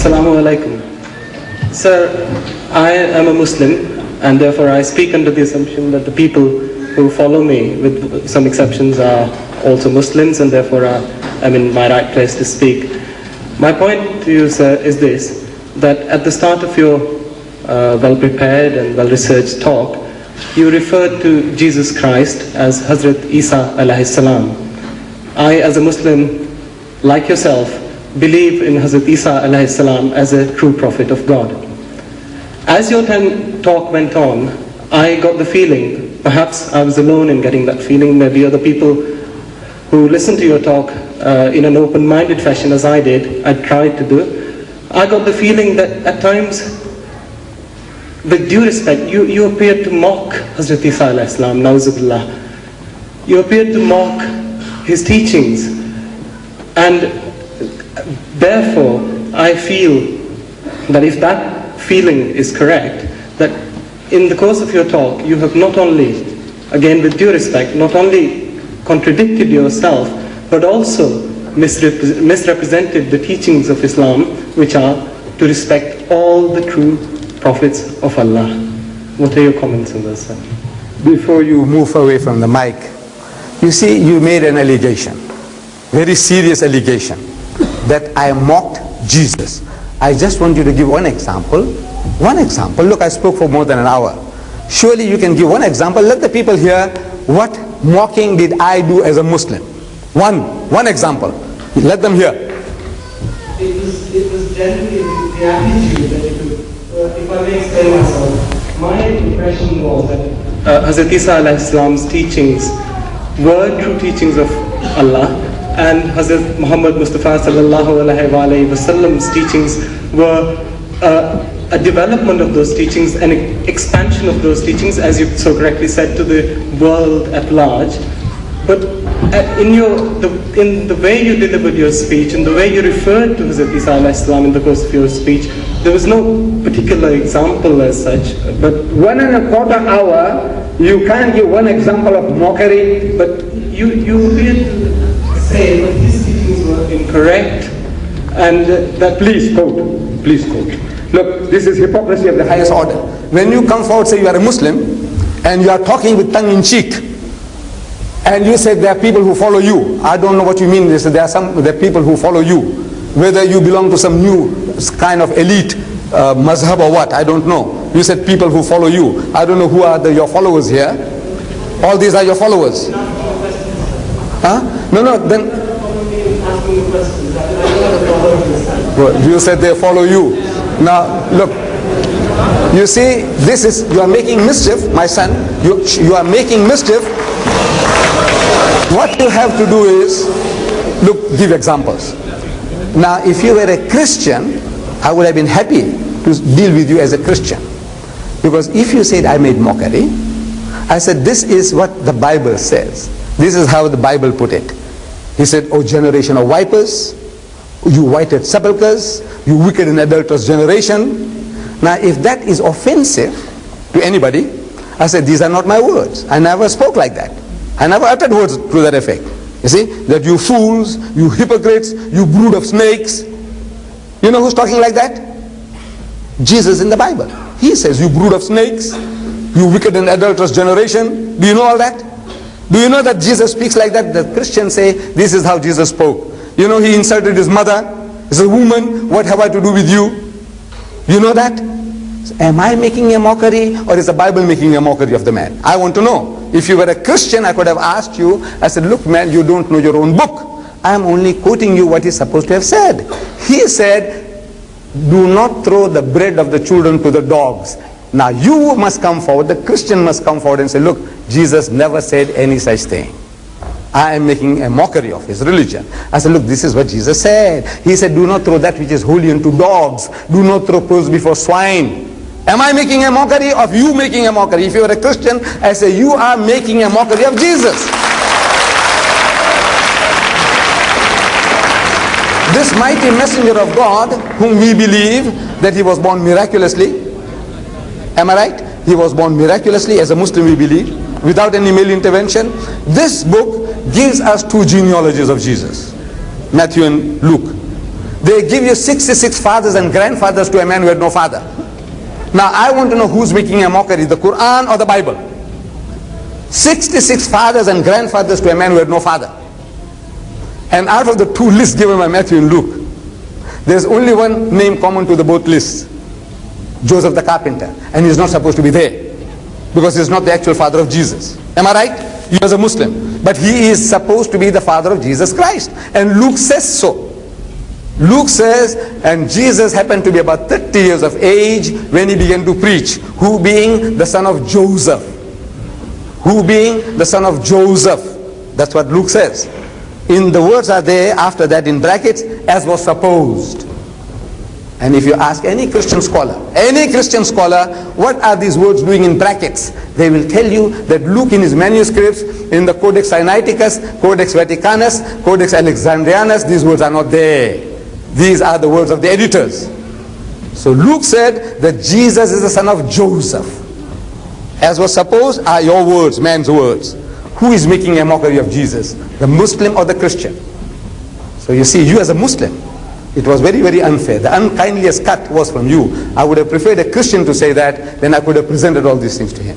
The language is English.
Assalamu alaikum. Sir, I am a Muslim, and therefore I speak under the assumption that the people who follow me, with some exceptions, are also Muslims, and therefore I'm in my right place to speak. My point to you, sir, is this, that at the start of your well-prepared and well-researched talk, you referred to Jesus Christ as Hazrat Isa alayhi salam. I, as a Muslim, like yourself, believe in Hazrat Isa alayhi salam as a true prophet of God. As your talk went on, I got the feeling, perhaps I was alone in getting that feeling, maybe other people who listened to your talk in an open-minded fashion as I did, I tried to do, I got the feeling that at times, with due respect, you appeared to mock Hazrat Isa alayhi salam, na'uzubillah. You appeared to mock his teachings, and therefore I feel that if that feeling is correct, that in the course of your talk you have not only, again with due respect, not only contradicted yourself, but also misrepresented the teachings of Islam, which are to respect all the true prophets of Allah. What are your comments on this, sir? Before you move away from the mic, you see, you made an allegation, very serious allegation, that I mocked Jesus. I just want you to give one example. One example. Look, I spoke for more than an hour. Surely you can give one example. Let the people hear what mocking did I do as a Muslim. One example. Let them hear. It was generally the attitude that you took. If I may explain myself, my impression was that Hazrat Isa alayhi salam's teachings were true teachings of Allah, and Hazrat Muhammad Mustafa sallallahu alayhi wa sallam's teachings were a development of those teachings, an expansion of those teachings, as you so correctly said, to the world at large. But in the way you delivered your speech, in the way you referred to Hazrat Isa alayhi salam in the course of your speech, there was no particular example as such. But 1.25 hours, you can't give one example of mockery. But you appeared to say that his teachings were incorrect, and that... Please quote. Look, this is hypocrisy of the highest order. When you come forward, say you are a Muslim, and you are talking with tongue in cheek, and you said there are people who follow you. I don't know what you mean. There are people who follow you. Whether you belong to some new kind of elite mazhab or what, I don't know. You said people who follow you. I don't know who are your followers here. All these are your followers. Huh? No, then... Well, you said they follow you. Now, look. You see, you are making mischief, my son. You are making mischief. What you have to do is, look, give examples. Now, if you were a Christian, I would have been happy to deal with you as a Christian. Because if you said I made mockery, I said this is what the Bible says. This is how the Bible put it. He said, "O generation of vipers, you whited sepulchres, you wicked and adulterous generation." Now, if that is offensive to anybody, I said, these are not my words. I never spoke like that. I never uttered words to that effect. You see, that you fools, you hypocrites, you brood of snakes. You know who's talking like that? Jesus in the Bible. He says, you brood of snakes, you wicked and adulterous generation. Do you know all that? Do you know that Jesus speaks like that? The Christians say, this is how Jesus spoke. You know, he insulted his mother. He said, woman, what have I to do with you? You know that? Am I making a mockery, or is the Bible making a mockery of the man? I want to know. If you were a Christian, I could have asked you. I said, look man, you don't know your own book. I am only quoting you what he's supposed to have said. He said, do not throw the bread of the children to the dogs. Now you must come forward, the Christian must come forward and say, look, Jesus never said any such thing. I am making a mockery of his religion. I said, look, this is what Jesus said. He said, do not throw that which is holy into dogs. Do not throw pearls before swine. Am I making a mockery of you making a mockery? If you are a Christian, I say you are making a mockery of Jesus. This mighty messenger of God, whom we believe that he was born miraculously. Am I right? He was born miraculously, as a Muslim we believe, without any male intervention. This book gives us two genealogies of Jesus, Matthew and Luke. They give you 66 fathers and grandfathers to a man who had no father. Now I want to know who's making a mockery, the Quran or the Bible? 66 fathers and grandfathers to a man who had no father. And out of the two lists given by Matthew and Luke, there's only one name common to the both lists: Joseph the carpenter. And he's not supposed to be there, because he's not the actual father of Jesus. Am I right? You as a Muslim. But he is supposed to be the father of Jesus Christ. And Luke says so. Luke says, and Jesus happened to be about 30 years of age when he began to preach. Who being the son of Joseph? Who being the son of Joseph? That's what Luke says. In the words are there after that in brackets, as was supposed. And if you ask any Christian scholar, what are these words doing in brackets? They will tell you that Luke in his manuscripts, in the Codex Sinaiticus, Codex Vaticanus, Codex Alexandrianus, these words are not there. These are the words of the editors. So Luke said that Jesus is the son of Joseph. As was supposed are your words, man's words. Who is making a mockery of Jesus? The Muslim or the Christian? So you see, you as a Muslim, it was very, very unfair. The unkindliest cut was from you. I would have preferred a Christian to say that, then I could have presented all these things to him.